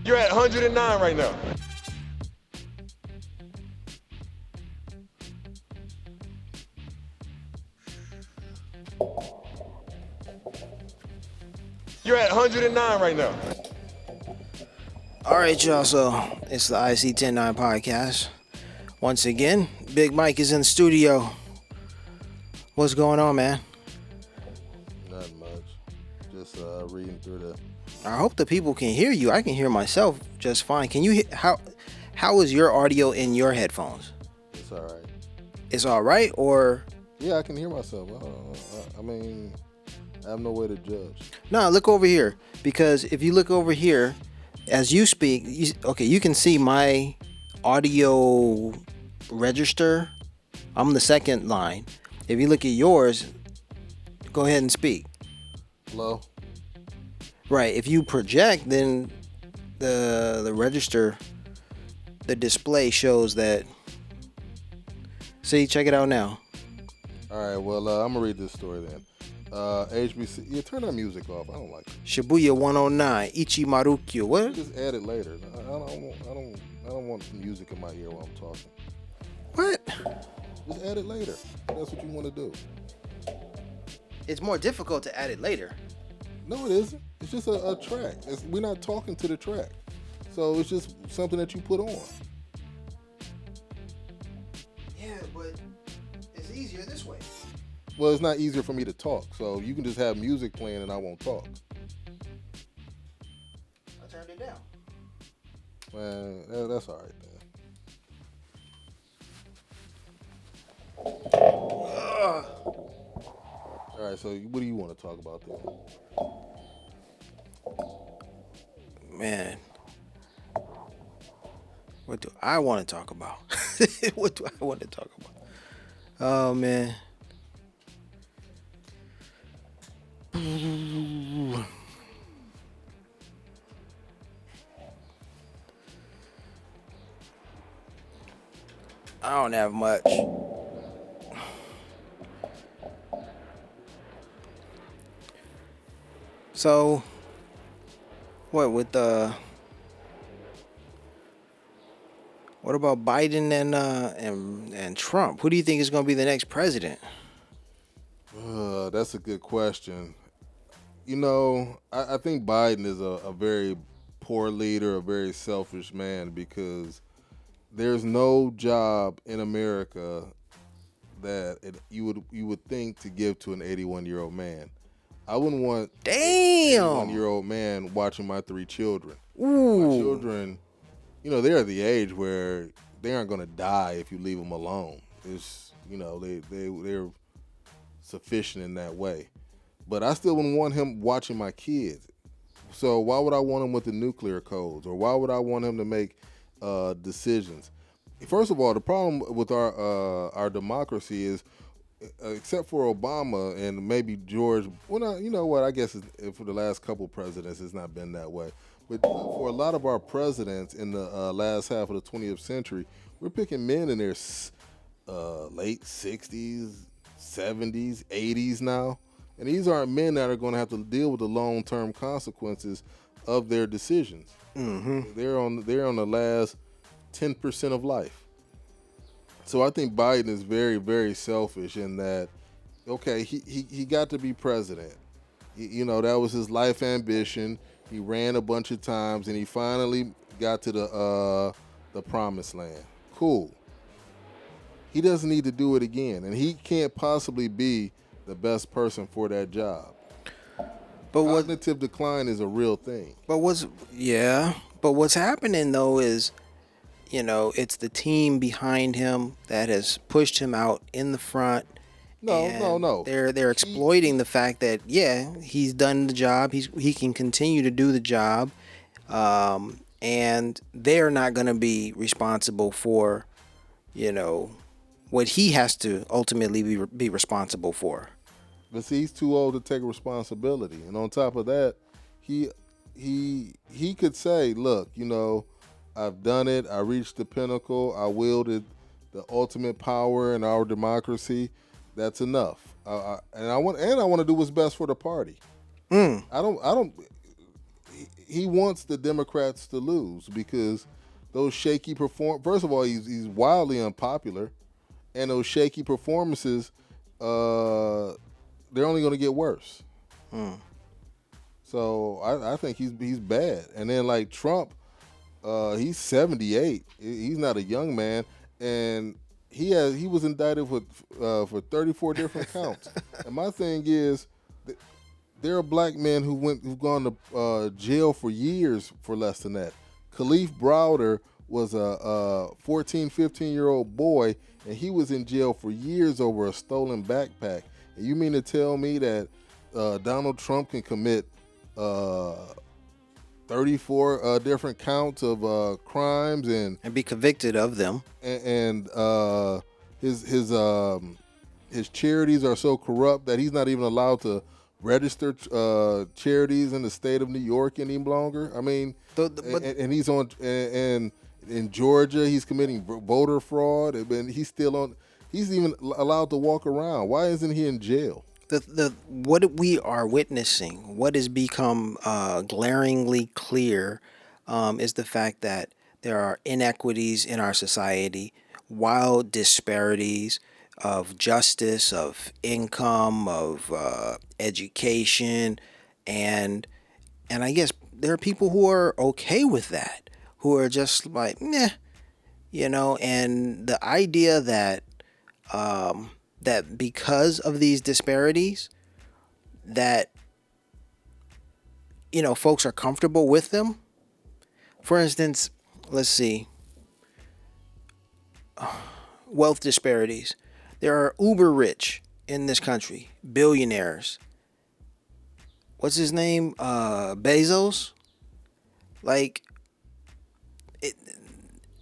You're at 109 right now. You're at 109 right now. All right, y'all. So it's the IC 109 podcast. Once again, Big Mike is in the studio. What's going on, man? Not much. Just reading through the. I hope the people can hear you. I can hear myself just fine. Can you? How is your audio in your headphones? It's all right. It's all right, or? Yeah, I can hear myself. I mean, I have no way to judge. No, look over here. Because if you look over here, as you speak, you can see my audio register. I'm the second line. If you look at yours, go ahead and speak. Hello? Right. If you project, then the register, the display shows that. See, check it out now. All right, well, I'm going to read this story then. HBC, yeah, turn that music off. I don't like it. Shibuya 109, Ichimarukyo. What? Just add it later. I don't want music in my ear while I'm talking. What? Just add it later. That's what you want to do. It's more difficult to add it later. No, it isn't. It's just a track. We're not talking to the track. So it's just something that you put on. Yeah, but it's easier this way. Well, it's not easier for me to talk. So you can just have music playing and I won't talk. I turned it down. Man, that's all right then. All right, so what do you want to talk about then? Man, what do I want to talk about? What do I want to talk about? Oh, man. I don't have much. So, what with what about Biden and Trump? Who do you think is going to be the next president? That's a good question. You know, I think Biden is a very poor leader, a very selfish man, because there's no job in America that you would think to give to an 81-year-old man. I wouldn't want an 81-year-old man watching my 3 children. Ooh. My children, you know, they're the age where they aren't going to die if you leave them alone. It's, you know, they're sufficient in that way. But I still wouldn't want him watching my kids. So why would I want him with the nuclear codes? Or why would I want him to make decisions? First of all, the problem with our democracy is, except for Obama and maybe George, well, you know what? I guess for the last couple presidents, it's not been that way. But for a lot of our presidents in the last half of the 20th century, we're picking men in their late 60s, 70s, 80s now. And these aren't men that are going to have to deal with the long-term consequences of their decisions. Mm-hmm. They're on the last 10% of life. So I think Biden is very, very selfish in that, okay, he got to be president. You know, that was his life ambition. He ran a bunch of times, and he finally got to the promised land. Cool. He doesn't need to do it again, and he can't possibly be the best person for that job. But cognitive decline is a real thing. But what's happening though is, you know, it's the team behind him that has pushed him out in the front. No. They're exploiting the fact that he's done the job. He can continue to do the job, and they're not going to be responsible for, you know, what he has to ultimately be responsible for. But see, he's too old to take responsibility, and on top of that, he could say, "Look, you know, I've done it. I reached the pinnacle. I wielded the ultimate power in our democracy. That's enough. I want to do what's best for the party. I don't. he wants the Democrats to lose because those shaky First of all, he's wildly unpopular, and those shaky performances, they're only going to get worse. So I think he's bad. And then like Trump, he's 78. He's not a young man, and he was indicted for 34 different counts. And my thing is, there are black men who've gone to jail for years for less than that. Khalif Browder was a 14, 15-year-old boy, and he was in jail for years over a stolen backpack. And you mean to tell me that Donald Trump can commit 34 different counts of crimes and be convicted of them, and his charities are so corrupt that he's not even allowed to register charities in the state of New York any longer? I mean, and he's on and in Georgia he's committing voter fraud, and he's still on. He's even allowed to walk around. Why isn't he in jail? What we are witnessing, what has become glaringly clear, is the fact that there are inequities in our society, wild disparities of justice, of income, of education, and I guess there are people who are okay with that, who are just like, meh, and the idea that that because of these disparities that folks are comfortable with them. For instance, let's see, wealth disparities. There are uber rich in this country, billionaires. What's his name? Bezos. Like,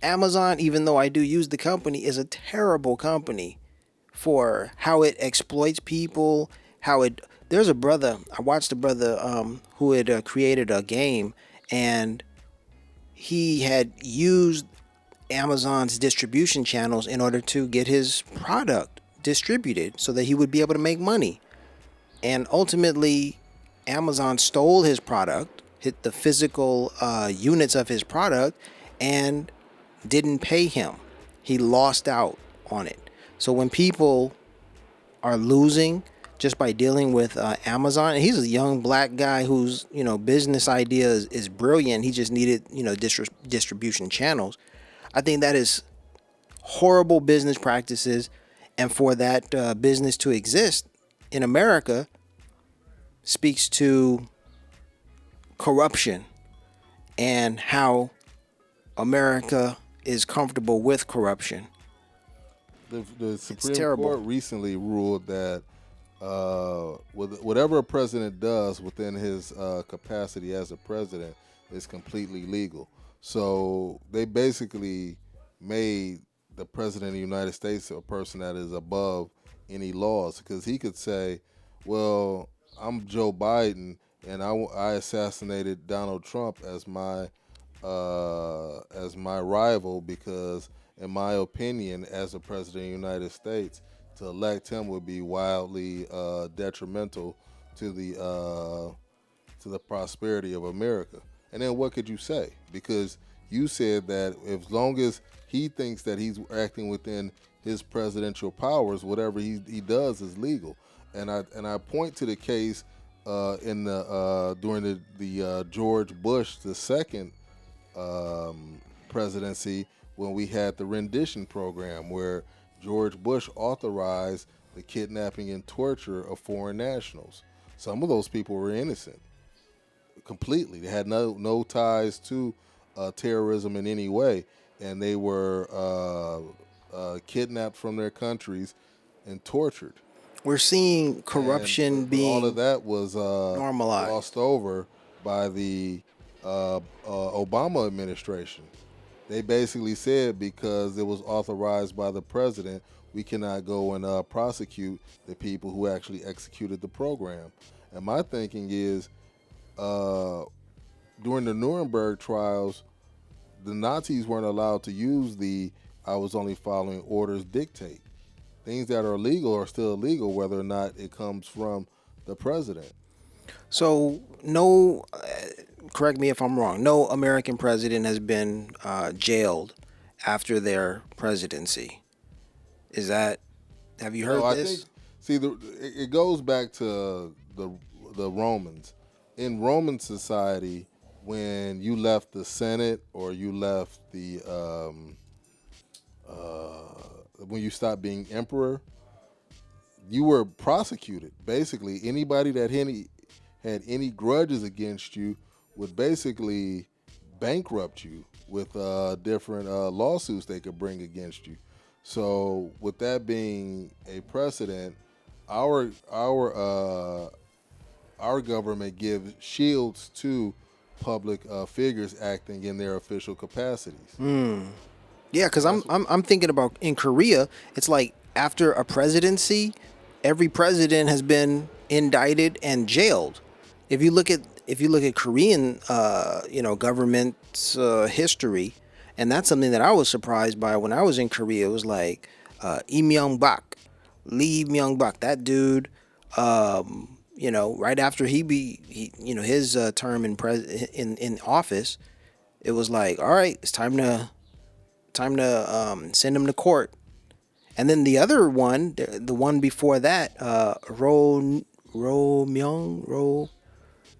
Amazon, even though I do use the company, is a terrible company for how it exploits people, there's a brother, I watched a brother who had created a game, and he had used Amazon's distribution channels in order to get his product distributed so that he would be able to make money. And ultimately, Amazon stole his product, hit the physical units of his product, and didn't pay him. He lost out on it. So when people are losing just by dealing with Amazon, and he's a young black guy whose business idea is brilliant. He just needed distribution channels. I think that is horrible business practices, and for that business to exist in America speaks to corruption and how America is comfortable with corruption. The Supreme Court recently ruled that whatever a president does within his capacity as a president is completely legal. So they basically made the president of the United States a person that is above any laws, because he could say, well, I'm Joe Biden and I assassinated Donald Trump as my rival because, in my opinion, as a president of the United States, to elect him would be wildly detrimental to the prosperity of America. And then what could you say? Because you said that as long as he thinks that he's acting within his presidential powers, whatever he does is legal. And I point to the case during the George Bush II presidency, when we had the rendition program where George Bush authorized the kidnapping and torture of foreign nationals. Some of those people were innocent completely. They had no ties to terrorism in any way, and they were kidnapped from their countries and tortured. We're seeing corruption being all of that was normalized, glossed over by the Obama administration. They basically said because it was authorized by the president, we cannot go and prosecute the people who actually executed the program. And my thinking is, during the Nuremberg trials, the Nazis weren't allowed to use the "I was only following orders" dictate. Things that are legal are still illegal, whether or not it comes from the president. So no, correct me if I'm wrong. No American president has been jailed after their presidency. Is that? Have you No, heard I think this? see it goes back to the Romans. In Roman society, when you left the Senate or you left the when you stopped being emperor, you were prosecuted. Basically, anybody that had any grudges against you would basically bankrupt you with different lawsuits they could bring against you. So, with that being a precedent, our our uh, our government gives shields to public figures acting in their official capacities. Yeah, because That's I'm thinking about in Korea. It's like after a presidency, every president has been indicted and jailed. If you look at Korean government history, and that's something that I was surprised by when I was in Korea. It was like Lee Myung Bak, Lee Myung Bak, that dude. Right after his term in office, it was like, all right, it's time to send him to court. And then the other one, the one before that,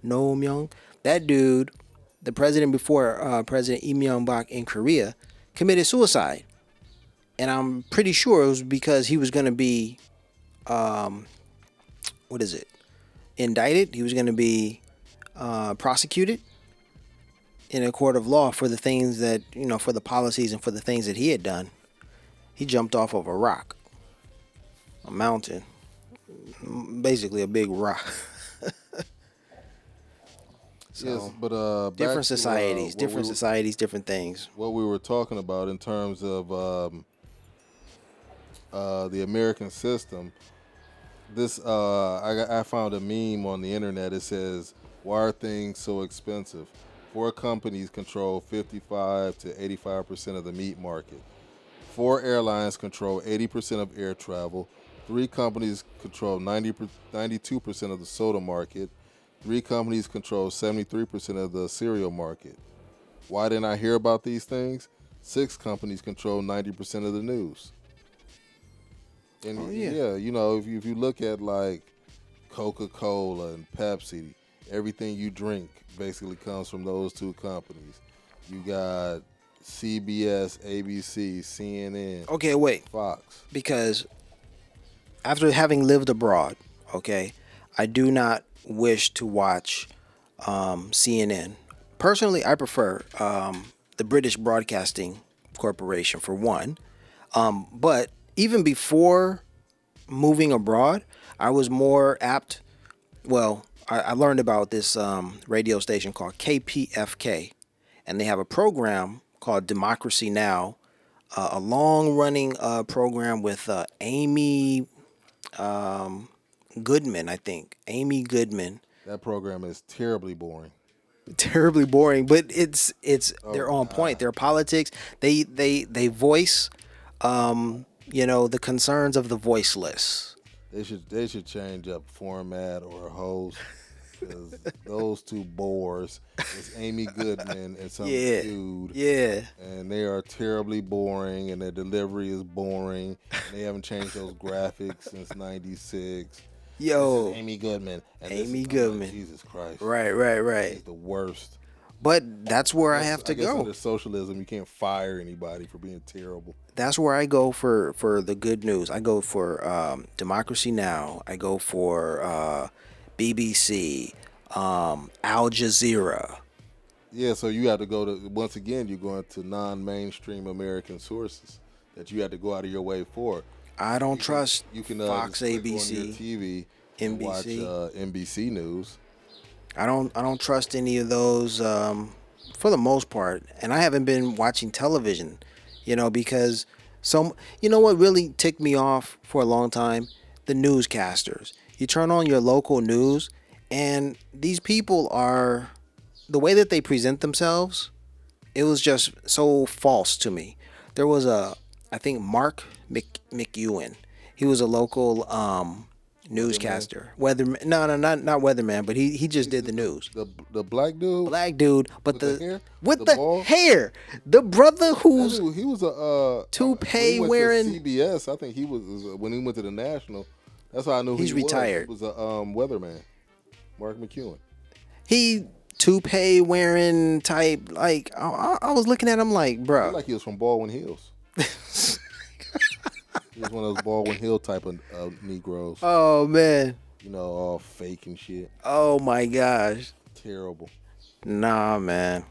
No Myung, that dude, the president before President Lee Myung Bak in Korea, committed suicide, and I'm pretty sure it was because he was going to be, what is it, indicted. He was going to be prosecuted in a court of law for the things that for the policies and for the things that he had done. He jumped off of a rock, a mountain, basically a big rock. So yes, but back different to societies, what we were- different things. what we were talking about in terms of the American system. This I found a meme on the internet. It says, "Why are things so expensive? Four companies control 55 to 85% of the meat market. Four airlines control 80% of air travel. Three companies control 92% of the soda market. Three companies control 73% of the cereal market. Why didn't I hear about these things? Six companies control 90% of the news." And Oh yeah. yeah, if you look at like Coca-Cola and Pepsi, everything you drink basically comes from those two companies. You got CBS, ABC, CNN, Okay, wait. Fox. Because after having lived abroad, okay, I do not wish to watch CNN. Personally, I prefer the British Broadcasting Corporation for one. But even before moving abroad, I was more apt. Well, I learned about this radio station called KPFK, and they have a program called Democracy Now, a long running program with Amy Goodman, I think. Amy Goodman. That program is terribly boring. Terribly boring, but it's they're Oh on point. Their politics, they voice the concerns of the voiceless. They should change up format or host because those two bores is Amy Goodman and some Yeah. dude. Yeah. And they are terribly boring, and their delivery is boring. They haven't changed those graphics since '96. Yo. This is Amy Goodman. And this Amy is, I'm like, Goodman. Jesus Christ. Right. She's the worst. But that's where I have to I guess go. under socialism, you can't fire anybody for being terrible. That's where I go for the good news. I go for Democracy Now. I go for BBC, Al Jazeera. Yeah, so you have to go to, once again, you're going to non-mainstream American sources that you have to go out of your way for. I don't trust You can Fox, just click ABC, on your TV and watch NBC. NBC News. I don't trust any of those for the most part, and I haven't been watching television, because what really ticked me off for a long time, the newscasters. You turn on your local news, and these people are the way that they present themselves. It was just so false to me. There was I think Mark McEwen. He was a local newscaster, weatherman. No, not weatherman, but he just did the news. The black dude. Black dude, but With the hair? with The the ball? hair, the brother That who's dude, he was a toupee when he went wearing- to CBS. I think he was when he went to the National. That's how I knew He's he retired. was. He was a weatherman, Mark McEwen. he toupee wearing type. Like I was looking at him like, I bro, feel like he was from Baldwin Hills. He was one of those Baldwin Hill type of Negroes. oh man, You know, all fake and shit. oh my gosh, Terrible. nah, man.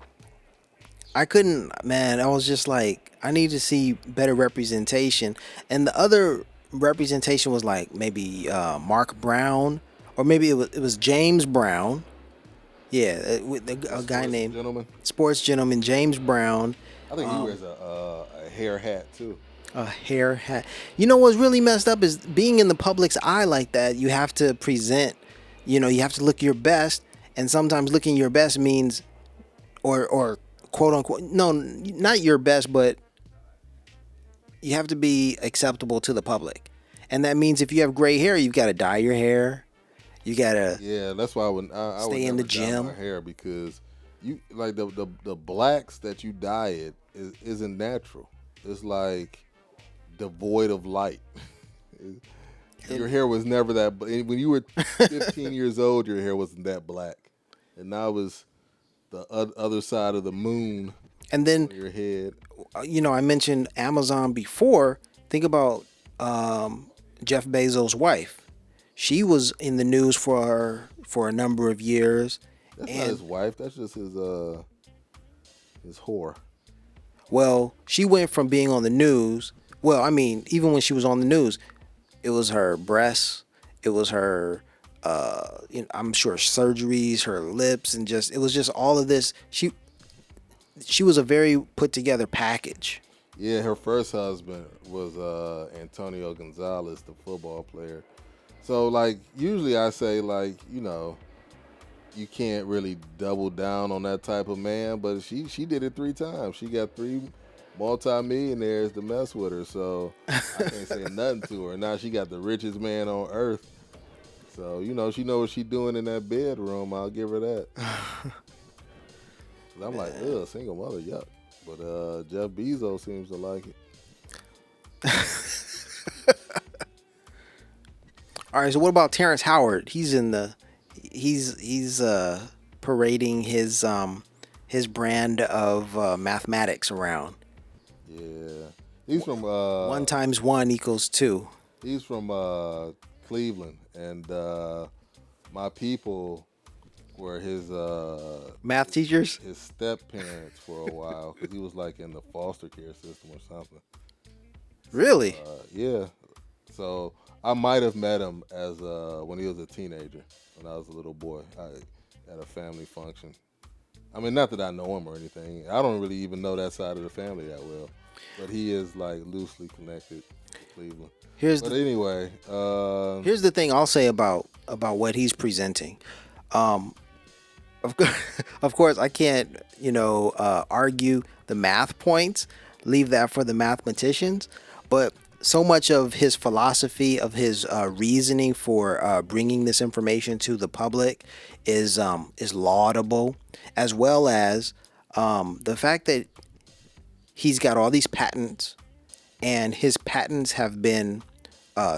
I couldn't, man. I was just like, I need to see better representation. And the other representation was like maybe Mark Brown, or maybe it was James Brown. Yeah, with a guy Sports named gentleman. sports gentleman James Brown. I think he wears a hair hat too. A hair hat. You know what's really messed up is being in the public's eye like that. You have to present. You know, you have to look your best, and sometimes looking your best means, or quote unquote, no, not your best, but you have to be acceptable to the public, and that means if you have gray hair, you've got to dye your hair. You gotta. Yeah, that's why I would Stay in the never dye gym. my hair because you like the blacks that you dye it isn't natural. It's like devoid of light. Your hair was never that. When you were 15 years old, your hair wasn't that black, and now it's the other side of the moon And then on your head. you know, I mentioned Amazon before. Think about Jeff Bezos' wife. She was in the news for a number of years. That's not his wife. That's just his whore. Well, she went from being on the news. Well, I mean, even when she was on the news, it was her breasts, it was her, I'm sure surgeries, her lips, and it was just all of this. She was a very put together package. Yeah, her first husband was Antonio Gonzalez, the football player. So, like, usually I say, like, you know, you can't really double down on that type of man, but she did it 3 times. She got 3 multimillionaires to mess with her, so I can't say nothing to her. Now she got the richest man on earth. So, you know, she knows what she's doing in that bedroom. I'll give her that. 'Cause I'm like, ugh, single mother, yuck. But Jeff Bezos seems to like it. All right, so what about Terrence Howard? He's parading his brand of mathematics around. Yeah. He's from 1 × 1 = 2. He's from Cleveland, and my people were his Math teachers? his step parents for a while because he was like in the foster care system or something. Really? Yeah. So I might have met him as when he was a teenager, when I was a little boy, at a family function. I mean, not that I know him or anything. I don't really even know that side of the family that well, but he is like loosely connected to Cleveland. Here's the thing I'll say about what he's presenting. Of course, I can't argue the math points. Leave that for the mathematicians. But so much of his philosophy, of his reasoning for bringing this information to the public is laudable, as well as the fact that he's got all these patents, and his patents have been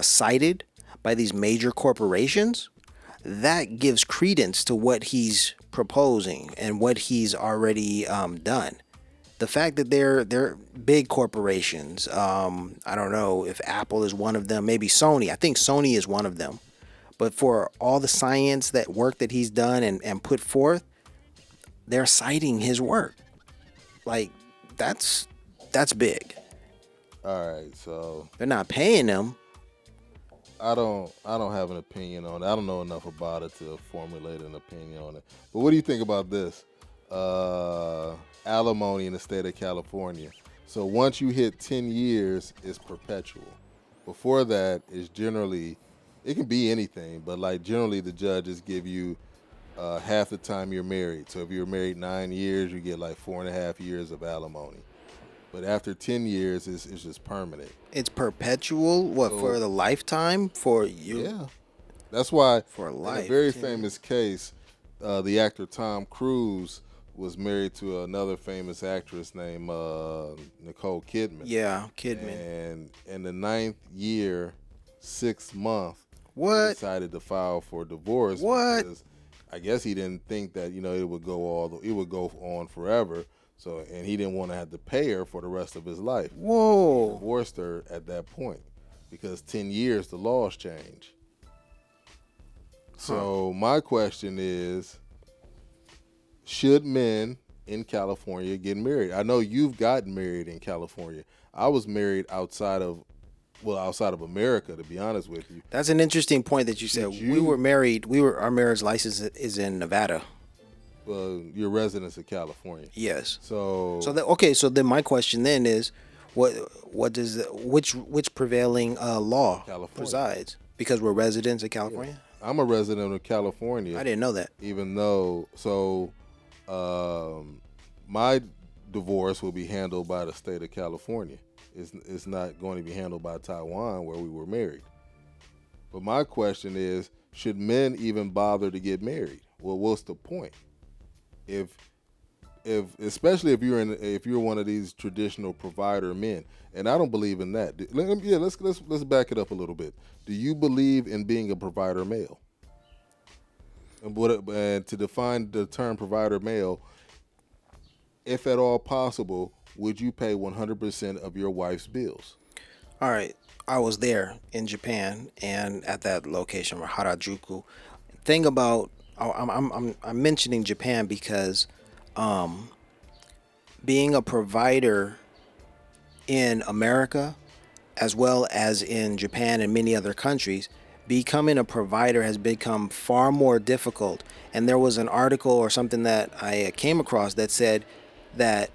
cited by these major corporations. That gives credence to what he's proposing and what he's already done. The fact that they're big corporations, I don't know if Apple is one of them, maybe Sony. I think Sony is one of them. But for all the science, that work that he's done and put forth, they're citing his work. Like, that's big. All right, so They're not paying him. I don't have an opinion on it. I don't know enough about it to formulate an opinion on it. But what do you think about this? Alimony in the state of California. So once you hit 10 years, it's perpetual. Before that, it's generally, it can be anything, but like generally the judges give you half the time you're married. So if you're married 9 years, you get like 4.5 years of alimony. But after 10 years, it's just permanent. It's perpetual. What, for the lifetime? For you? Yeah. That's why For in a life, very 10 famous case, the actor Tom Cruise was married to another famous actress named Nicole Kidman. Yeah, Kidman. And in the ninth year, 6 month, he What? decided to file for divorce What? because I guess he didn't think that it would it would go on forever. So and he didn't want to have to pay her for the rest of his life. He Whoa. divorced her at that point because 10 years the laws change. So my question is, should men in California get married? I know you've gotten married in California. I was married outside of America, to be honest with you. That's an interesting point that you said. We were married. Our marriage license is in Nevada. Your residence of California. Yes. So So then my question then is, what does which prevailing law California. presides? Because we're residents of California. I'm a resident of California. I didn't know that. Even though, my divorce will be handled by the state of California. It's not going to be handled by Taiwan, where we were married. But my question is, should men even bother to get married? Well, what's the point? If especially if you're one of these traditional provider men, and I don't believe in that. Let's back it up a little bit. Do you believe in being a provider male? And to define the term provider male, if at all possible, would you pay 100% of your wife's bills? All right. I was there in Japan and at that location, Harajuku. Thing about I'm mentioning Japan because being a provider in America, as well as in Japan and many other countries, becoming a provider has become far more difficult. And there was an article or something that I came across that said that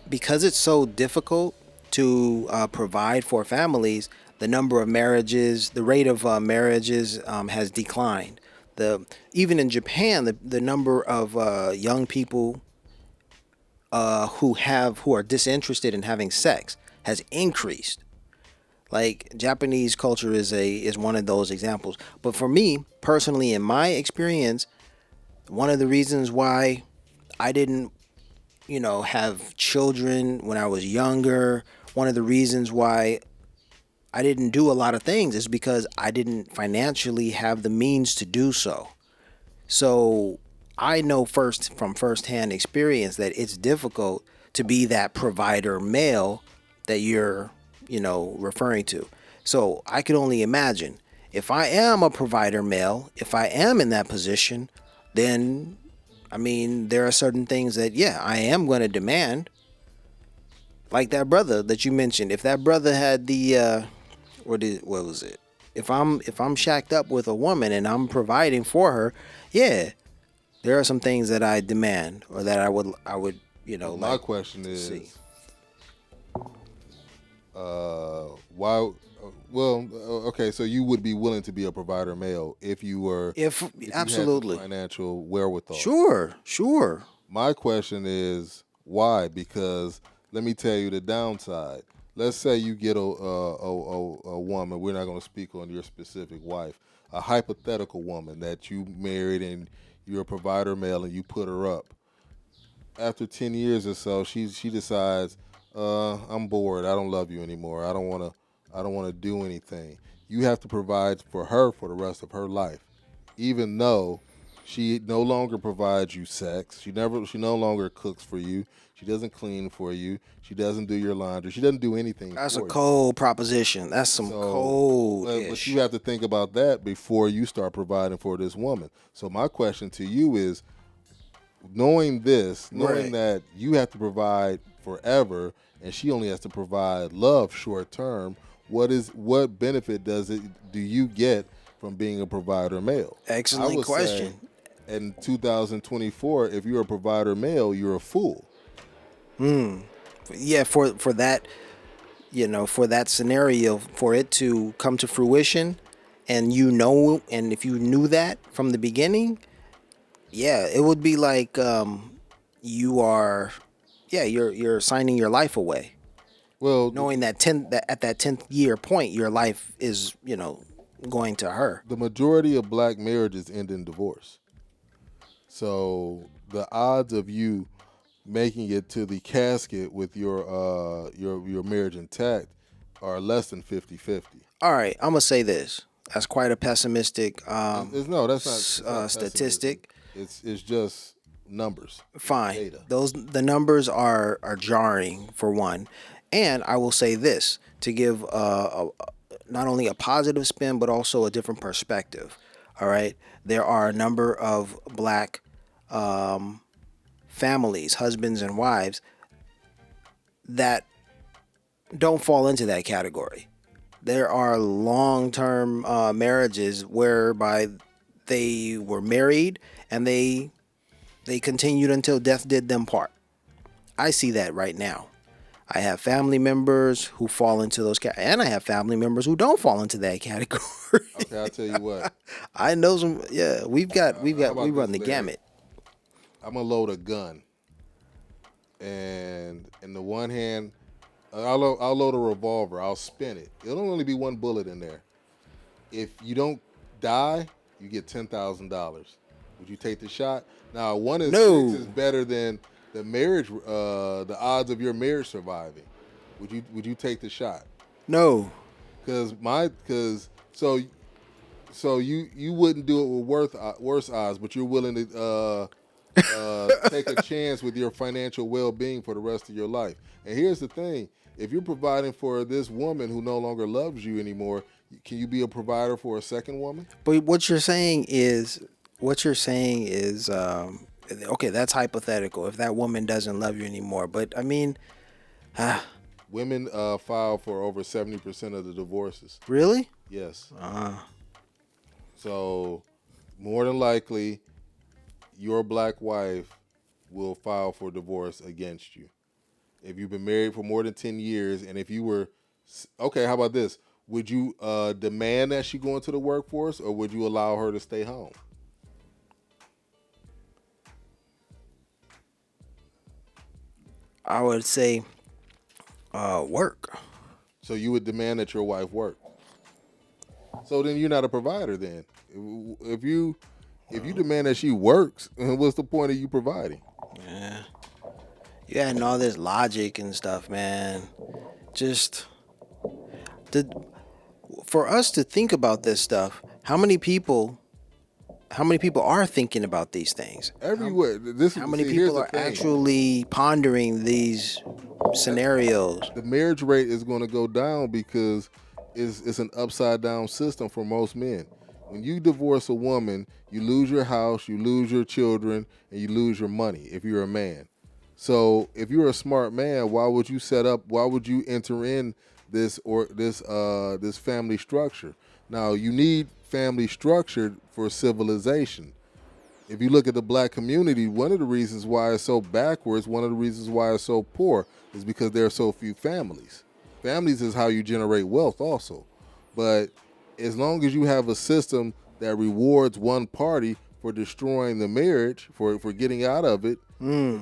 because it's so difficult to provide for families, the number of marriages, the rate of marriages has declined. Even in Japan, the number of young people who are disinterested in having sex has increased. Like Japanese culture is one of those examples. But for me personally, in my experience, one of the reasons why I didn't, have children when I was younger, one of the reasons why I didn't do a lot of things is because I didn't financially have the means to do so. So I know from firsthand experience that it's difficult to be that provider male that you're, referring to. So I could only imagine if I am a provider male, if I am in that position, then there are certain things that, I am going to demand. Like that brother that you mentioned. If that brother had what was it? If I'm shacked up with a woman and I'm providing for her, there are some things that I demand or that I would My question is, why? Well, okay, so you would be willing to be a provider male if you absolutely had the financial wherewithal. Sure. My question is why? Because let me tell you the downside. Let's say you get a woman. We're not going to speak on your specific wife. A hypothetical woman that you married and you're a provider male and you put her up. After 10 years or so, she decides, I'm bored. I don't love you anymore. I don't want to do anything. You have to provide for her for the rest of her life, even though she no longer provides you sex. She no longer cooks for you. She doesn't clean for you. She doesn't do your laundry. She doesn't do anything. That's a for you. cold proposition. That's some cold. But you have to think about that before you start providing for this woman. So my question to you is, knowing that you have to provide forever and she only has to provide love short term, what benefit do you get from being a provider male? Excellent question. In 2024, if you're a provider male, you're a fool. Yeah, for that, for that scenario, for it to come to fruition, and if you knew that from the beginning, it would be like you're signing your life away. Well, Knowing that at that 10th year point, your life is, going to her. The majority of black marriages end in divorce. So the odds of you making it to the casket with your marriage intact are less than 50-50. All right, I'm gonna say this. That's quite a pessimistic No, that's not, it's not statistic. It's just numbers. Fine. Data. The numbers are jarring for one, and I will say this to give not only a positive spin but also a different perspective. All right, there are a number of black families, husbands and wives, that don't fall into that category. There are long-term marriages whereby they were married and they continued until death did them part. I see that right now. I have family members who fall into those and I have family members who don't fall into that category. Okay, I'll tell you what. I know some. Yeah, we run the gamut. I'm gonna load a gun, and in the one hand, I'll load a revolver. I'll spin it. It'll only be one bullet in there. If you don't die, you get $10,000. Would you take the shot? Now, 1 in 6 is better than the marriage. The odds of your marriage surviving. Would you take the shot? No. So you wouldn't do it with worse odds, but you're willing to take a chance with your financial well-being for the rest of your life. And here's the thing: if you're providing for this woman who no longer loves you anymore, can you be a provider for a second woman? But what you're saying is, okay, that's hypothetical. If that woman doesn't love you anymore, but I mean, women file for over 70% of the divorces. Really? Yes. So, more than likely, your black wife will file for divorce against you. If you've been married for more than 10 years, and if you were, okay, how about this? Would you demand that she go into the workforce, or would you allow her to stay home? I would say work. So you would demand that your wife work. So then you're not a provider then. If you demand that she works, what's the point of you providing? Yeah. You adding all this logic and stuff, man. Just for us to think about this stuff, how many people are thinking about these things? Everywhere. How many people are actually pondering these scenarios? The marriage rate is going to go down because it's an upside down system for most men. When you divorce a woman, you lose your house, you lose your children, and you lose your money if you're a man. So if you're a smart man, why would you enter in this family structure? Now, you need family structure for civilization. If you look at the black community, one of the reasons why it's so backwards, one of the reasons why it's so poor is because there are so few families. Families is how you generate wealth also. But as long as you have a system that rewards one party for destroying the marriage, for getting out of it,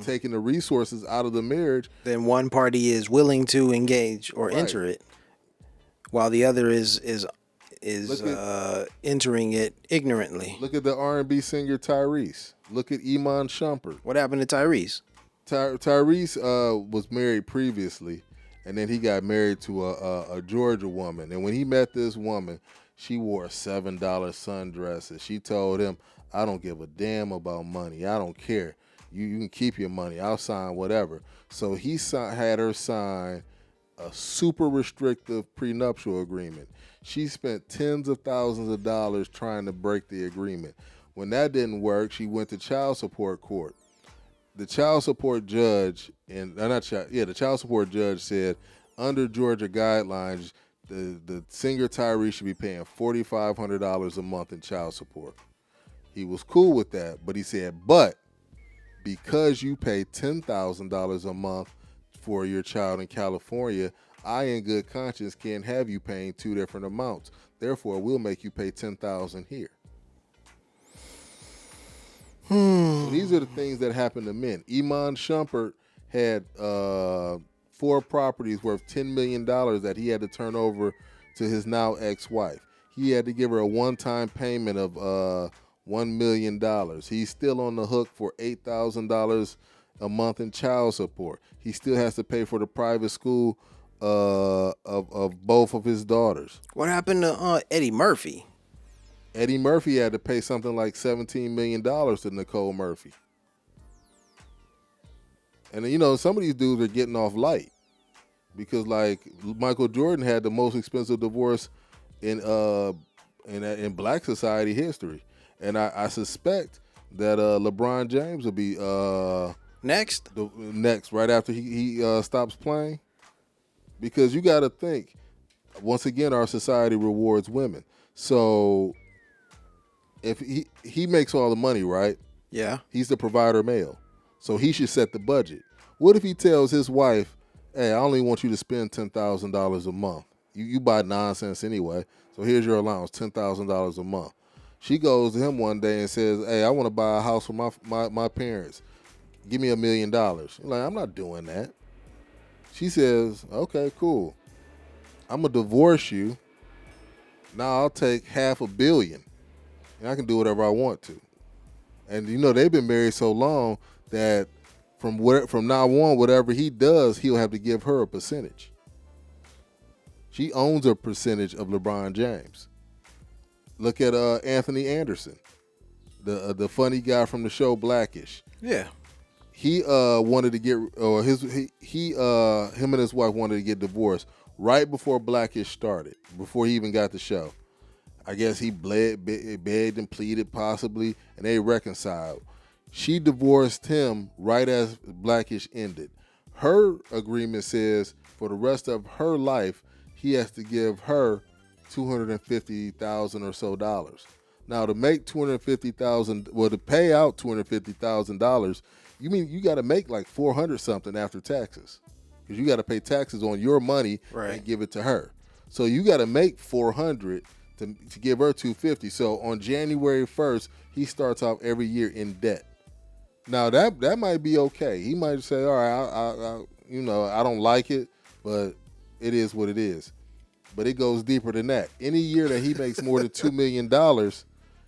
taking the resources out of the marriage, then one party is willing to engage or enter it, while the other is entering it ignorantly. Look at the R&B singer Tyrese. Look at Iman Shumpert. What happened to Tyrese? Tyrese was married previously, and then he got married to a Georgia woman. And when he met this woman, she wore $7 sundresses. She told him, "I don't give a damn about money. I don't care. You can keep your money. I'll sign whatever." So he had her sign a super restrictive prenuptial agreement. She spent tens of thousands of dollars trying to break the agreement. When that didn't work, she went to child support court. The child support judge the child support judge said under Georgia guidelines, the singer Tyrese should be paying $4,500 a month in child support. He was cool with that, but he said, but because you pay $10,000 a month for your child in California, I, in good conscience, can't have you paying two different amounts. Therefore, we'll make you pay $10,000 here. So these are the things that happen to men. Iman Shumpert had 4 properties worth $10 million that he had to turn over to his now ex-wife. he had to give her a one-time payment of $1 million. He's still on the hook for $8,000 a month in child support. He still has to pay for the private school of both of his daughters. What happened to Eddie Murphy? Eddie Murphy had to pay something like $17 million to Nicole Murphy. And you know, some of these dudes are getting off light because, like, Michael Jordan had the most expensive divorce in Black society history, and I suspect that LeBron James will be Next right after he stops playing, because you got to think, once again, our society rewards women. So if he makes all the money, right? Yeah. He's the provider male. So he should set the budget. What if he tells his wife, hey, I only want you to spend $10,000 a month. You buy nonsense anyway, so here's your allowance, $10,000 a month. She goes to him one day and says, hey, I want to buy a house for my parents. Give me $1 million. He's like, I'm not doing that. She says, okay, cool. I'm going to divorce you. Now I'll take $500 million, and I can do whatever I want to. And, you know, they've been married so long that from now on, whatever he does, he'll have to give her a percentage. She owns a percentage of LeBron James. Look at Anthony Anderson, the funny guy from the show Blackish. Yeah. He wanted to get, or him and his wife wanted to get divorced right before Blackish started, before he even got the show. I guess he begged and pleaded possibly, and they reconciled. She divorced him right as Blackish ended. Her agreement says for the rest of her life, he has to give her $250,000 or so dollars. Now, to make $250,000, well, to pay out $250,000, you mean you got to make like 400 something after taxes, because you got to pay taxes on your money and give it to her. So you got to make 400 to give her 250. So on January 1st, he starts off every year in debt. Now that might be okay. He might say, all right, I don't like it, but it is what it is. But it goes deeper than that. Any year that he makes more than $2 million,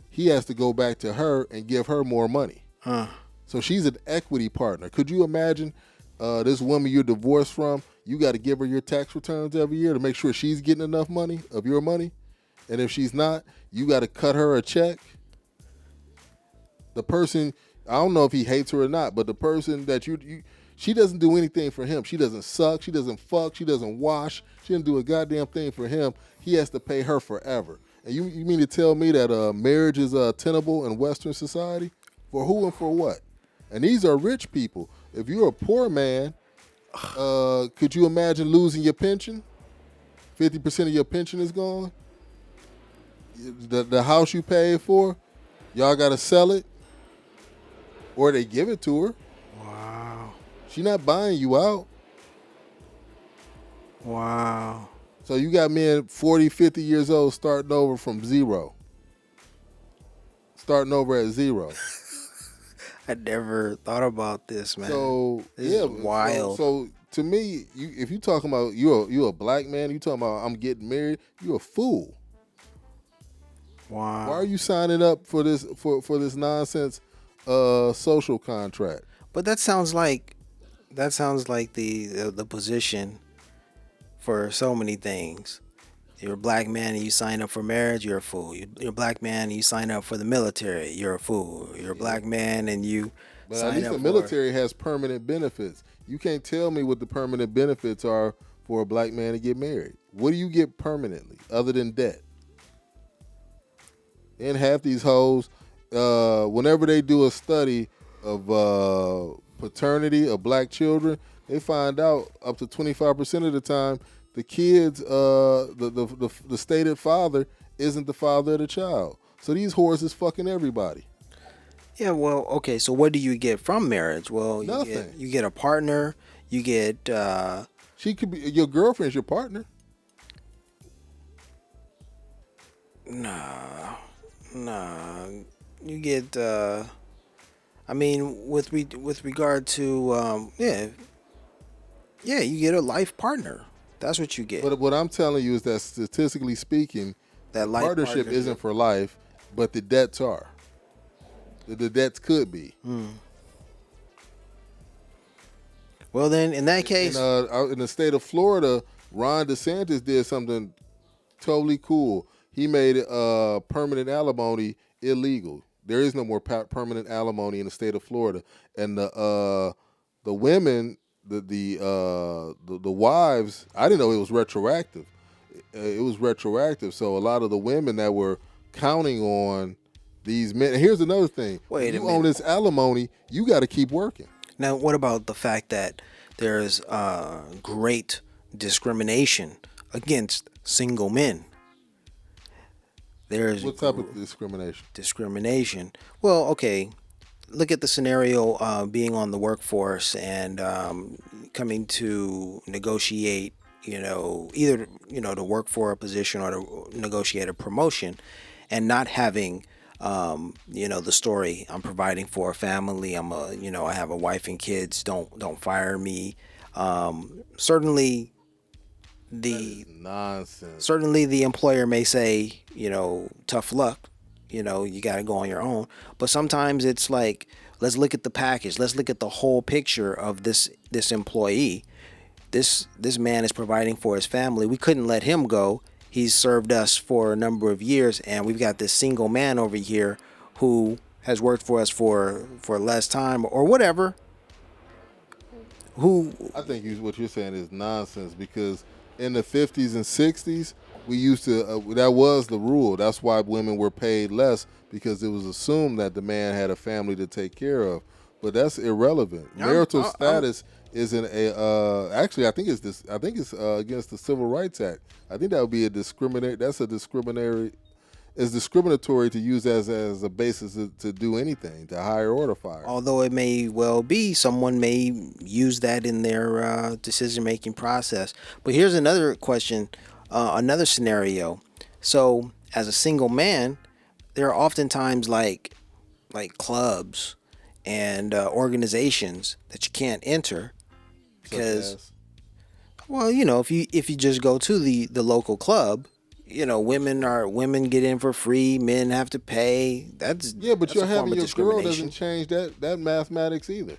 he has to go back to her and give her more money. So she's an equity partner. Could you imagine this woman you're divorced from, you got to give her your tax returns every year to make sure she's getting enough money of your money? And if she's not, you got to cut her a check. The person, I don't know if he hates her or not, but the person that she doesn't do anything for him. She doesn't suck. She doesn't fuck. She doesn't wash. She doesn't do a goddamn thing for him. He has to pay her forever. And you mean to tell me that marriage is tenable in Western society? For who and for what? And these are rich people. If you're a poor man, could you imagine losing your pension? 50% of your pension is gone. The house you paid for, y'all got to sell it, or they give it to her. Wow. She not buying you out. Wow. So you got men 40, 50 years old starting over from zero. Starting over at zero. I never thought about this, man. So this is wild. So to me, if you talking about you a black man, you talking about I'm getting married, you a fool. Wow. Why are you signing up for this this nonsense social contract? But that sounds like the position for so many things. You're a black man and you sign up for marriage, you're a fool. You're a black man and you sign up for the military, you're a fool. You're a black man and you But sign at least up the military has permanent benefits. You can't tell me what the permanent benefits are for a black man to get married. What do you get permanently other than debt? And half these hoes, whenever they do a study of paternity of black children, they find out up to 25% of the time the kids, the stated father isn't the father of the child. So these whores is fucking everybody. Yeah, well, okay, so what do you get from marriage? Well, Nothing. You get a partner, you get She could be your girlfriend's your partner. Nah. You get I mean with regard to you get a life partner. That's what you get. But what I'm telling you is that statistically speaking, That life Partnership isn't for life, but the debts are. The debts could be. Well, then, in that case, In the state of Florida, Ron DeSantis did something totally cool. He made permanent alimony illegal. There is no more permanent alimony in the state of Florida, and the women, the wives. I didn't know it was retroactive. It was retroactive. So a lot of the women that were counting on these men. And here's another thing: Wait a you minute. own this alimony, you got to keep working. now what about the fact that there's great discrimination against single men? There's What type of discrimination? Well, okay. Look at the scenario being on the workforce and coming to negotiate, either, to work for a position or to negotiate a promotion and not having, the story, I'm providing for a family. I have a wife and kids. Don't fire me. Certainly Nonsense. certainly the employer may say, tough luck, you got to go on your own. But sometimes it's like, let's look at the package. Let's look at the whole picture of this employee. This man is providing for his family. We couldn't let him go. He's served us for a number of years, and we've got this single man over here who has worked for us for less time or whatever. I think what you're saying is nonsense, because in the 50s and 60s, we used to, that was the rule. That's why women were paid less, because it was assumed that the man had a family to take care of. But that's irrelevant. Marital status isn't actually, I think it's against the Civil Rights Act. I think that would be it's discriminatory to use as a basis to do anything, to hire or to fire. Although it may well be, someone may use that in their decision-making process. But here's another question, another scenario. So, as a single man, there are oftentimes like clubs and organizations that you can't enter because, well, if you just go to the local club, women get in for free, men have to pay. But that's you're a form having of your girl discrimination. doesn't change that mathematics either.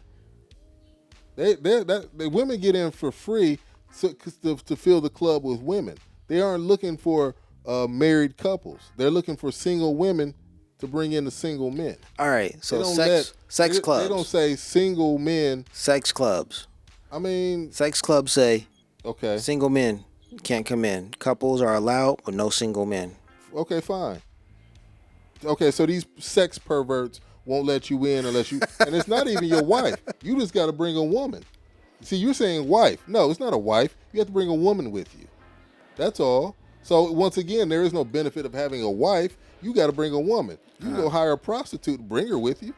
The women get in for free to fill the club with women. They aren't looking for married couples. They're looking for single women to bring in the single men. All right, so sex clubs. They don't say single men. Sex clubs. I mean, sex clubs say okay, single men can't come in. Couples are allowed, but no single men. Okay, fine. Okay, so these sex perverts won't let you in unless you, and it's not even your wife. You just got to bring a woman. See, you're saying wife. No, it's not a wife. You have to bring a woman with you. That's all. So once again, there is no benefit of having a wife. You got to bring a woman. You can go hire a prostitute and bring her with you.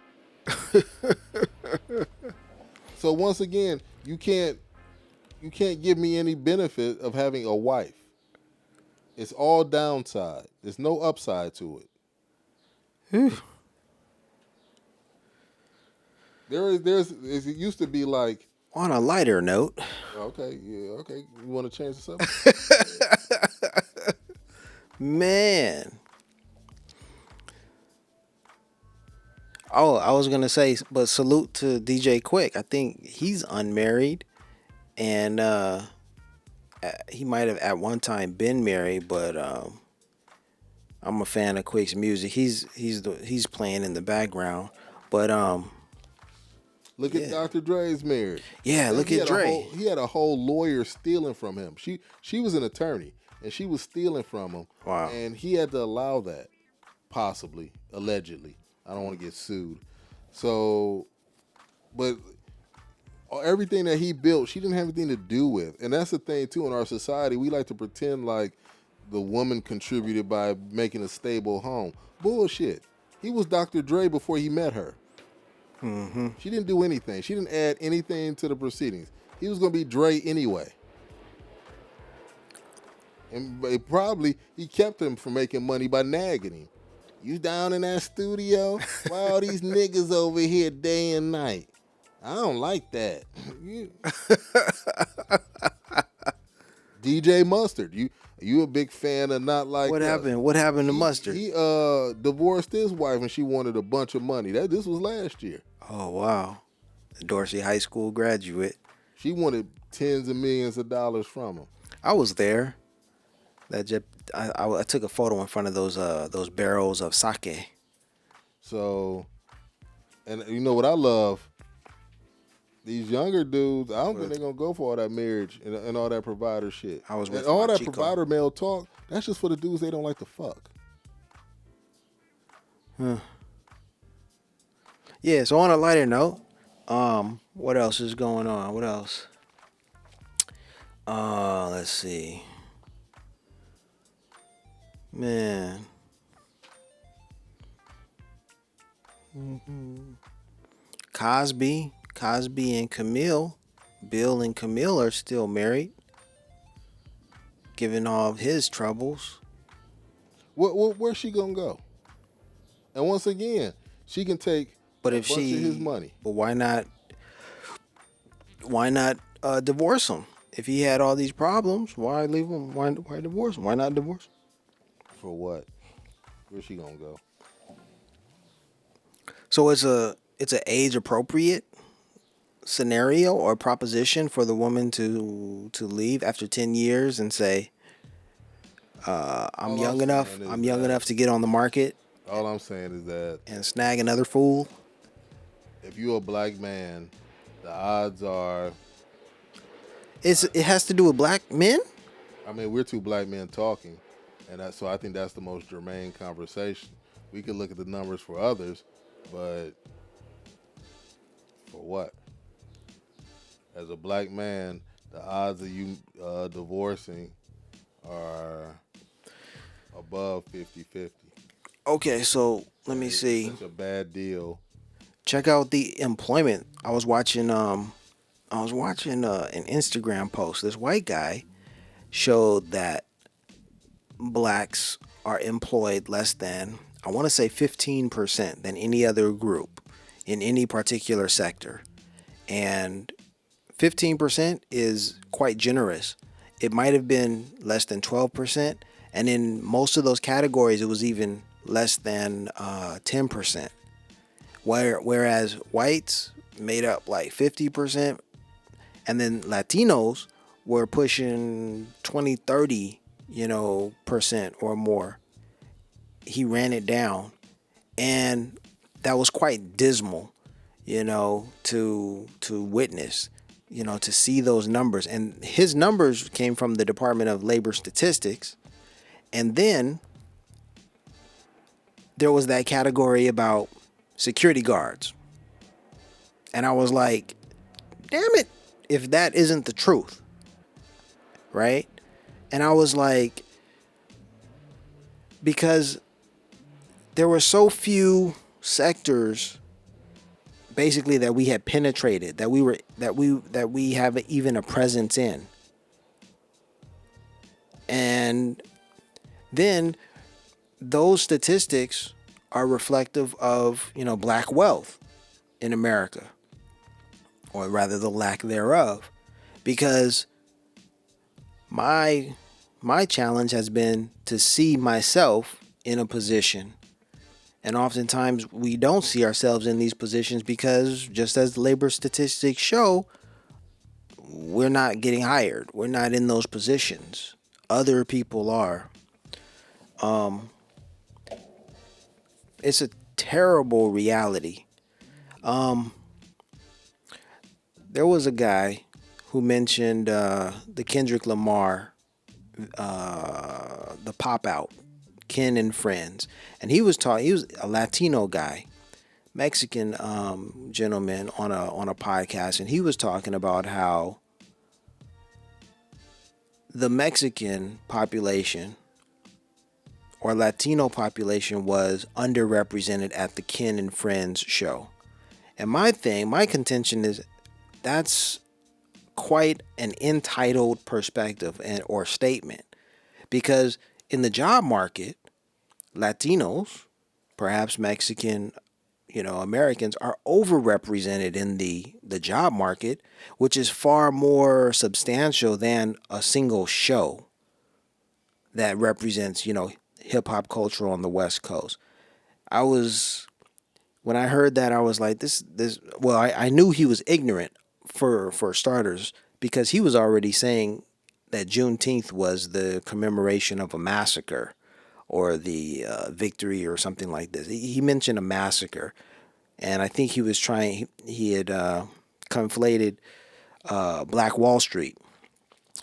So once again, you can't give me any benefit of having a wife. It's all downside. There's no upside to it. It used to be like. On a lighter note. Okay, yeah, okay. You want to change the subject? Man. Oh, I was going to say, but salute to DJ Quick. I think he's unmarried. And he might have at one time been married, but I'm a fan of Quick's music. He's playing in the background, but look at Dr. Dre's marriage. Yeah, look at Dre. He had a whole lawyer stealing from him. She was an attorney, and she was stealing from him. Wow. And he had to allow that, possibly, allegedly. I don't want to get sued. So, but everything that he built, she didn't have anything to do with. And that's the thing, too, in our society. We like to pretend like the woman contributed by making a stable home. Bullshit. He was Dr. Dre before he met her. Mm-hmm. She didn't do anything. She didn't add anything to the proceedings. He was going to be Dre anyway. And he kept him from making money by nagging him. You down in that studio? Why all these niggas over here day and night? I don't like that. DJ Mustard. You a big fan of Not Like What Us. happened? What happened to Mustard? He divorced his wife and she wanted a bunch of money. This was last year. Oh wow, Dorsey High School graduate. She wanted tens of millions of dollars from him. I was there. I took a photo in front of those barrels of sake. So, and you know what I love? These younger dudes, I don't think they're gonna go for all that marriage and all that provider shit. I was with and all that Chico. provider male talk. That's just for the dudes they don't like to fuck. Yeah. So on a lighter note, what else is going on? What else? Let's see. Man. Cosby and Camille, Bill and Camille are still married, given all of his troubles. Where's she gonna go? And once again, she can take But a if bunch she, of his money. but why not? Why not divorce him? If he had all these problems, why leave him? Why divorce him? Why not divorce him? For what? Where's she gonna go? So it's an age appropriate scenario or proposition for the woman to leave after 10 years and say, I'm young enough to get on the market All I'm saying is that and snag another fool. if you're a black man, the odds are. It has to do with black men? I mean, we're two black men talking, and so I think that's the most germane conversation. We could look at the numbers for others, but for what? As a black man, the odds of you divorcing are above 50-50. Okay, so let me see. Such a bad deal. Check out the employment. I was watching an Instagram post. This white guy showed that blacks are employed less than, I want to say 15% than any other group in any particular sector. And 15% is quite generous. It might have been less than 12%. And in most of those categories, it was even less than 10%. Whereas whites made up like 50%. And then Latinos were pushing 20, 30, percent or more. He ran it down. And that was quite dismal, to witness, to see those numbers. And his numbers came from the Department of Labor Statistics. And then there was that category about security guards. And I was like, damn it, if that isn't the truth, right? And I was like, because there were so few sectors basically that we had penetrated, that we have even a presence in. And then those statistics are reflective of, black wealth in America, or rather the lack thereof. Because my challenge has been to see myself in a position, and oftentimes we don't see ourselves in these positions because, just as the labor statistics show, we're not getting hired. We're not in those positions. Other people are. It's a terrible reality. There was a guy who mentioned the Kendrick Lamar, the Pop Out, Ken and Friends, and he was a Latino guy, Mexican gentleman on a podcast, and he was talking about how the Mexican population or Latino population was underrepresented at the Ken and Friends show. And my contention is that's quite an entitled perspective or statement, because in the job market, Latinos, perhaps Mexican, Americans are overrepresented in the job market, which is far more substantial than a single show that represents, hip hop culture on the West Coast. I was When I heard that, I was like, this. Well, I knew he was ignorant for starters because he was already saying that Juneteenth was the commemoration of a massacre or the victory or something like this. He mentioned a massacre, and I think he was trying. He had conflated Black Wall Street.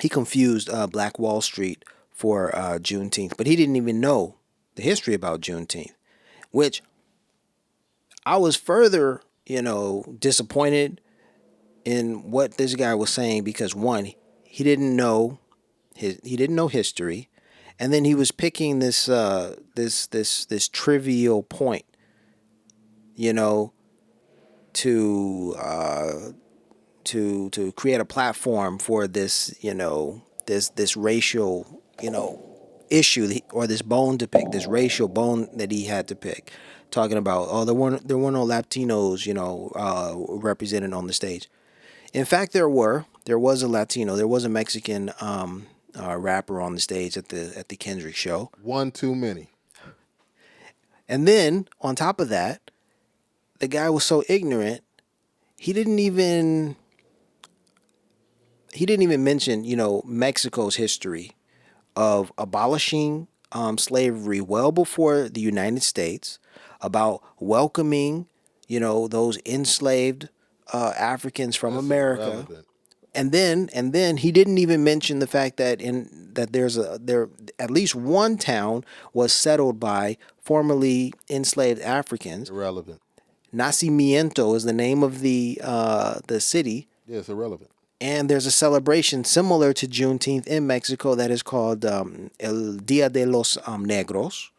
He confused Black Wall Street for Juneteenth, but he didn't even know the history about Juneteenth, which I was further, disappointed in what this guy was saying because one, he didn't know history, and then he was picking this trivial point, you know, to to create a platform for this, this racial, issue or this bone to pick, this racial bone that he had to pick, talking about there were no Latinos, represented on the stage. In fact, there was a Latino, there was a Mexican rapper on the stage at the Kendrick show, One too many. and then on top of that, the guy was so ignorant he didn't even mention Mexico's history of abolishing slavery well before the United States, about welcoming, those enslaved Africans from That's America, irrelevant. and then he didn't even mention the fact that there at least one town was settled by formerly enslaved Africans. Irrelevant. Nacimiento is the name of the city, Yeah, it's irrelevant. and there's a celebration similar to Juneteenth in Mexico that is called El Dia de los Negros,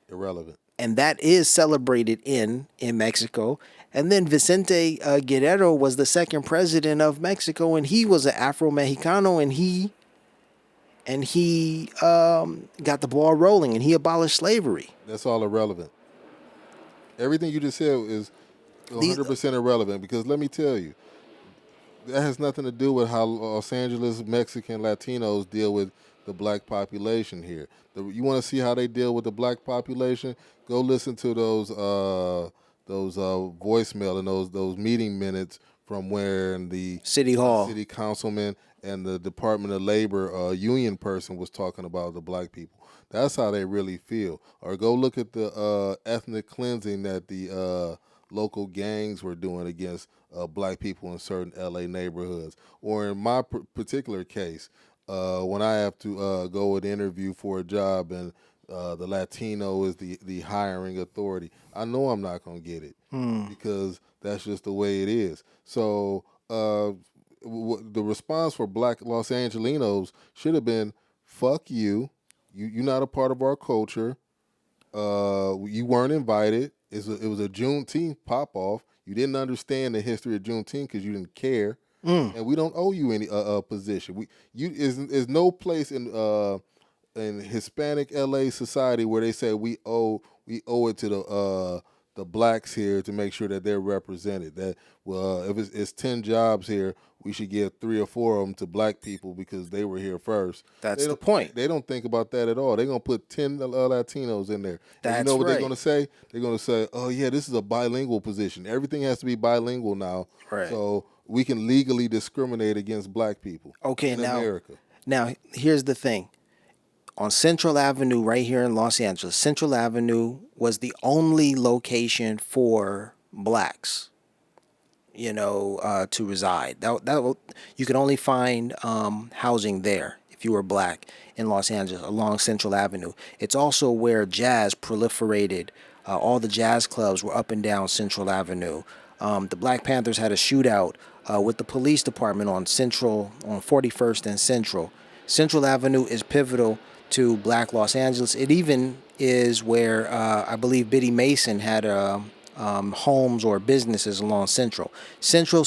Irrelevant. and that is celebrated in Mexico. And then Vicente Guerrero was the second president of Mexico, and he was an Afro-Mexicano, and he got the ball rolling, and he abolished slavery. That's all irrelevant. Everything you just said is 100% irrelevant because let me tell you, that has nothing to do with how Los Angeles Mexican Latinos deal with the black population here. You want to see how they deal with the black population? Go listen to those voicemail and those meeting minutes from where the City Hall. city councilman and the Department of Labor union person was talking about the black people. That's how they really feel. Or go look at the ethnic cleansing that the local gangs were doing against black people in certain LA neighborhoods. Or in my particular case, when I have to go and interview for a job and the Latino is the hiring authority, I know I'm not going to get it because that's just the way it is. So the response for black Los Angelinos should have been, fuck you. You're not a part of our culture. You weren't invited. It was a Juneteenth pop-off. You didn't understand the history of Juneteenth because you didn't care. And we don't owe you any position. There's no place in Hispanic LA society where they say we owe it to the blacks here to make sure that they're represented. That if it's 10 jobs here, we should give 3 or 4 of them to black people because they were here first. That's the point. They don't think about that at all. They're gonna put 10 Latinos in there. And you know what right. they're gonna say? They're gonna say, "Oh yeah, this is a bilingual position. Everything has to be bilingual now, Right. so we can legally discriminate against black people." Okay, in now America. Now here's the thing. On Central Avenue, right here in Los Angeles, Central Avenue was the only location for blacks, to reside. You could only find housing there if you were black in Los Angeles along Central Avenue. It's also where jazz proliferated. All the jazz clubs were up and down Central Avenue. The Black Panthers had a shootout with the police department on 41st and Central. Central Avenue is pivotal to black Los Angeles. It even is where I believe Biddy Mason had homes or businesses along Central. Central,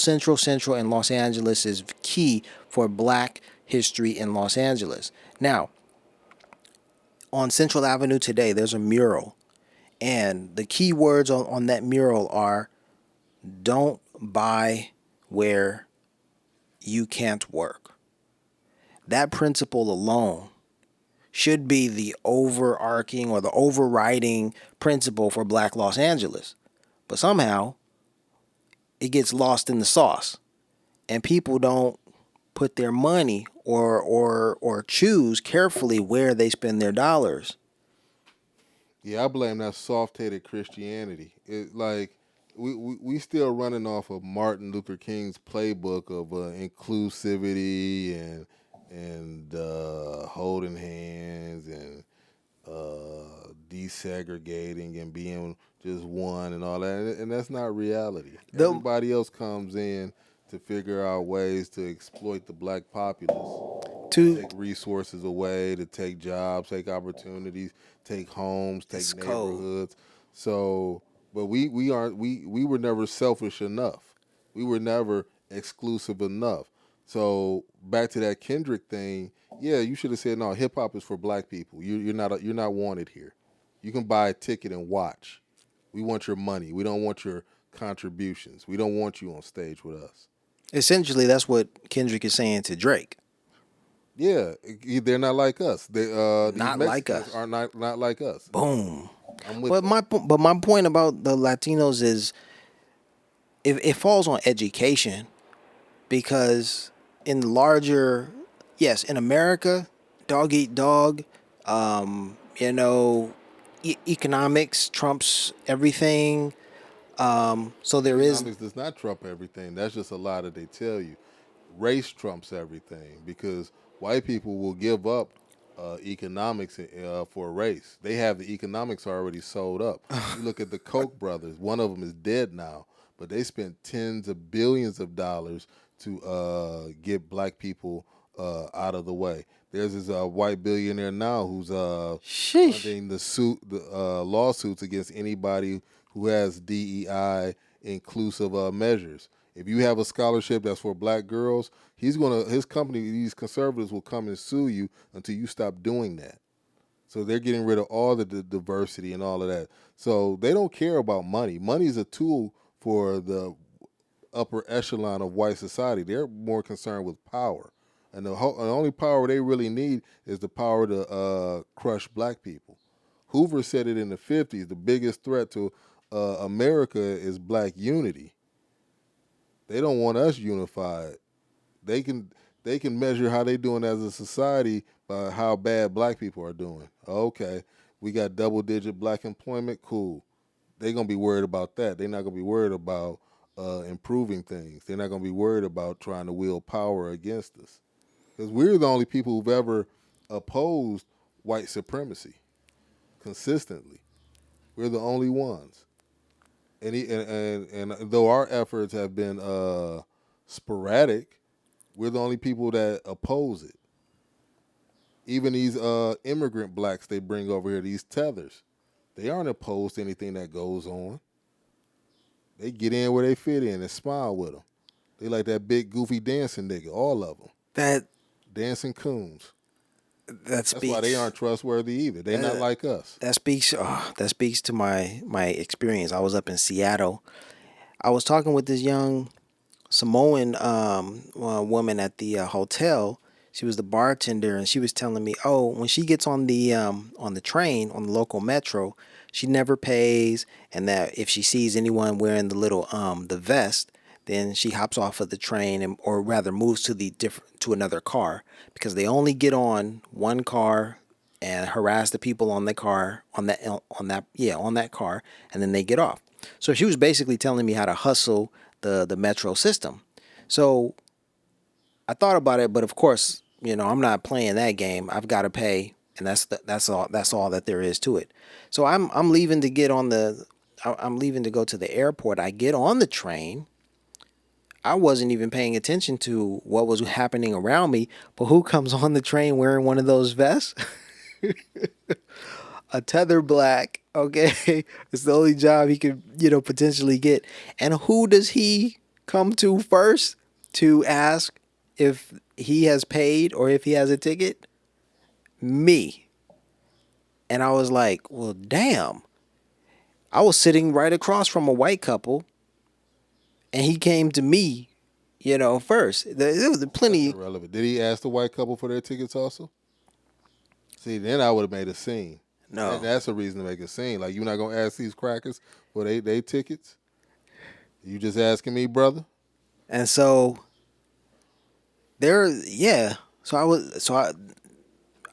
and Los Angeles is key for black history in Los Angeles. Now, on Central Avenue today, there's a mural, And the key words on that mural are don't buy where you can't work. That principle alone should be the overarching or the overriding principle for Black Los Angeles. But somehow it gets lost in the sauce, and people don't put their money or choose carefully where they spend their dollars. Yeah, I blame that soft-headed Christianity. It like we still running off of Martin Luther King's playbook of inclusivity and holding hands and desegregating and being just one and all that, and that's not reality. The Everybody else comes in to figure out ways to exploit the black populace, to to take resources away, to take jobs, take opportunities, take homes, it's take cold. neighborhoods. So, but we aren't we were never selfish enough. We were never exclusive enough. So back to that Kendrick thing, yeah, you should have said no. Hip hop is for black people. You're not wanted here. You can buy a ticket and watch. We want your money. We don't want your contributions. We don't want you on stage with us. Essentially, that's what Kendrick is saying to Drake. Yeah, they're not like us. These Not like Mexicans us. are not like us. Boom. I'm with But that. my point about the Latinos is it falls on education because in larger, yes, in America, dog eat dog. You know, economics trumps everything. So there is Economics does not trump everything. That's just a lie that they tell you. Race trumps everything because white people will give up economics for a race. They have the economics already sold up. You look at the Koch brothers. One of them is dead now, but they spent tens of billions of dollars to get black people out of the way. There's this white billionaire now who's sheesh. funding the lawsuits against anybody who has DEI inclusive measures. If you have a scholarship that's for black girls, his company, these conservatives will come and sue you until you stop doing that. So they're getting rid of all the diversity and all of that. So they don't care about money. Money is a tool for the upper echelon of white society. They're more concerned with power. And the only power they really need is the power to crush black people. Hoover said it in the 50s, the biggest threat to America is black unity. They don't want us unified. They can they can measure how they doing as a society by how bad black people are doing. Okay, we got double digit black employment, cool. They're gonna be worried about that. They're not gonna be worried about improving things. They're not gonna be worried about trying to wield power against us. Because we're the only people who've ever opposed white supremacy consistently. We're the only ones. And though our efforts have been sporadic, we're the only people that oppose it. Even these immigrant blacks they bring over here, these tethers, they aren't opposed to anything that goes on. They get in where they fit in and smile with them. They like that big goofy dancing nigga, all of them. That Dancing coons. that That's why they speaks aren't trustworthy either. They not like us. that speaks to my experience. I was up in Seattle. I was talking with this young Samoan woman at the hotel. She was the bartender, and she was telling me, "Oh, when she gets on the train on the local metro, she never pays, and that if she sees anyone wearing the vest, then she hops off of the train and or rather moves to another car because they only get on one car and harass the people on the car on that car, and then they get off." So she was basically telling me how to hustle the metro system. So I thought about it, but of course, I'm not playing that game. I've got to pay, and that's all that there is to it. So I'm leaving to get on the I'm leaving to go to the airport. I get on the train. I wasn't even paying attention to what was happening around me, but who comes on the train wearing one of those vests? A tether black, okay? It's the only job he could, potentially get. And who does he come to first to ask if he has paid or if he has a ticket? Me. And I was like, well, damn. I was sitting right across from a white couple, and he came to me, first. There was That's plenty. irrelevant. Did he ask the white couple for their tickets also? See, then I would have made a scene. No. That's a reason to make a scene. Like, you're not gonna ask these crackers for they tickets? You just asking me, brother? And so yeah.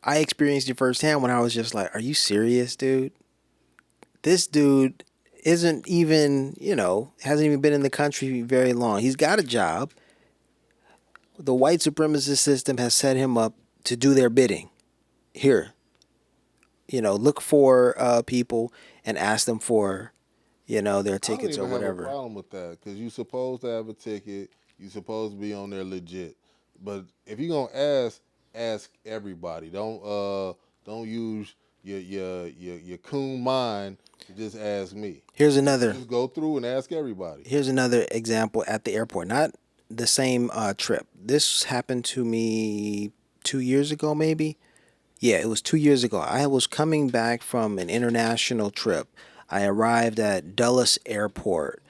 I experienced it firsthand when I was just like, "Are you serious, dude? This dude isn't even, hasn't even been in the country very long. He's got a job. The white supremacist system has set him up to do their bidding. Here, look for people and ask them for, their I don't tickets or even have a whatever." problem with that because you're supposed to have a ticket. You're supposed to be on there legit. But if you're gonna ask everybody. Don't use your coon mind to just ask me. Here's another. Just go through and ask everybody. Here's another example at the airport. Not the same trip. This happened to me 2 years ago, maybe. Yeah, it was 2 years ago. I was coming back from an international trip. I arrived at Dulles Airport.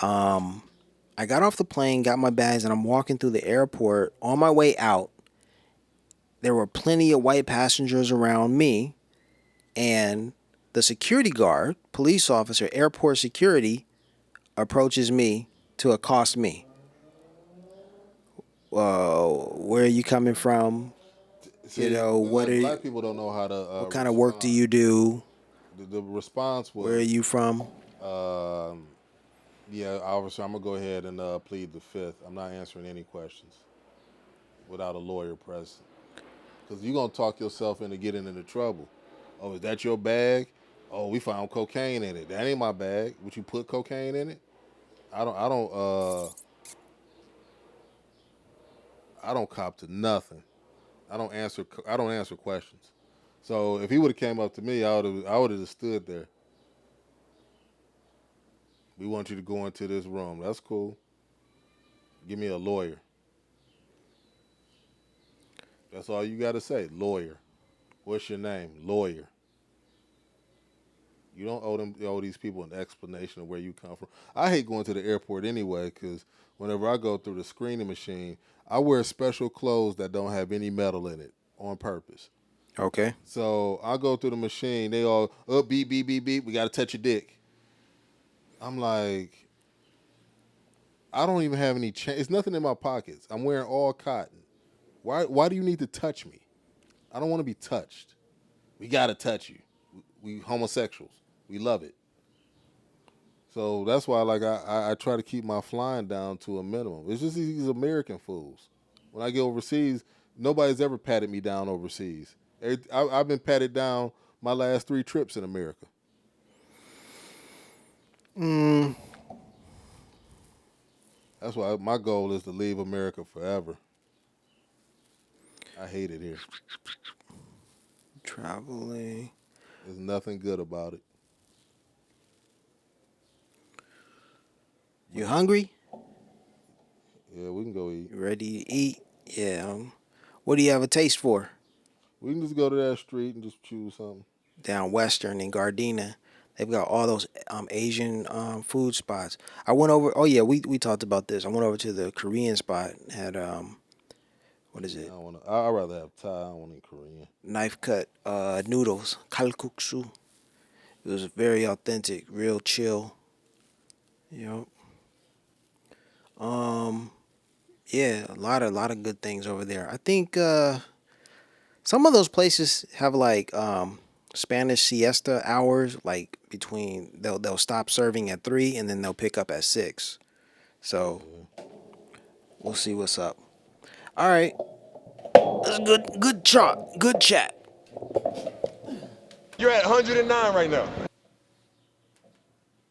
I got off the plane, got my bags, and I'm walking through the airport. On my way out, there were plenty of white passengers around me, and the security guard, police officer, airport security, approaches me to accost me. Where are you coming from? See, What like are black people don't know how to what kind of work do you do? The response Where are was, you from? yeah, officer, I'm gonna go ahead and plead the fifth. I'm not answering any questions without a lawyer present, because you're gonna talk yourself into getting into trouble. Oh, is that your bag? Oh, we found cocaine in it. That ain't my bag. Would you put cocaine in it? I don't cop to nothing. I don't answer questions. So if he would have came up to me, I would have just stood there. We want you to go into this room. That's cool. Give me a lawyer. That's all you got to say. Lawyer. What's your name? Lawyer. You don't owe these people an explanation of where you come from. I hate going to the airport anyway because whenever I go through the screening machine, I wear special clothes that don't have any metal in it on purpose. Okay. So I go through the machine. They all beep beep beep beep. We got to touch your dick. I'm like, I don't even have any change. It's nothing in my pockets. I'm wearing all cotton. Why do you need to touch me? I don't want to be touched. We got to touch you. We homosexuals. We love it. So that's why, like, I try to keep my flying down to a minimum. It's just these American fools. When I get overseas, nobody's ever patted me down overseas. I've been patted down my last 3 trips in America. That's why my goal is to leave America forever. I hate it here. Traveling. There's nothing good about it. You hungry? Yeah, we can go eat. You ready to eat? Yeah. What do you have a taste for? We can just go to that street and just choose something. Down Western in Gardena, they've got all those Asian food spots. I went over. Oh yeah, we talked about this. I went over to the Korean spot. Had what is it? I'd rather have Thai. I don't want to eat Korean. Knife cut noodles, kalkuksu. It was very authentic, real chill. Yep. Yeah, a lot of good things over there. I think some of those places have like Spanish siesta hours, like between they'll stop serving at 3 and then they'll pick up at 6. So we'll see what's up. All right, that's good chat. You're at 109 right now.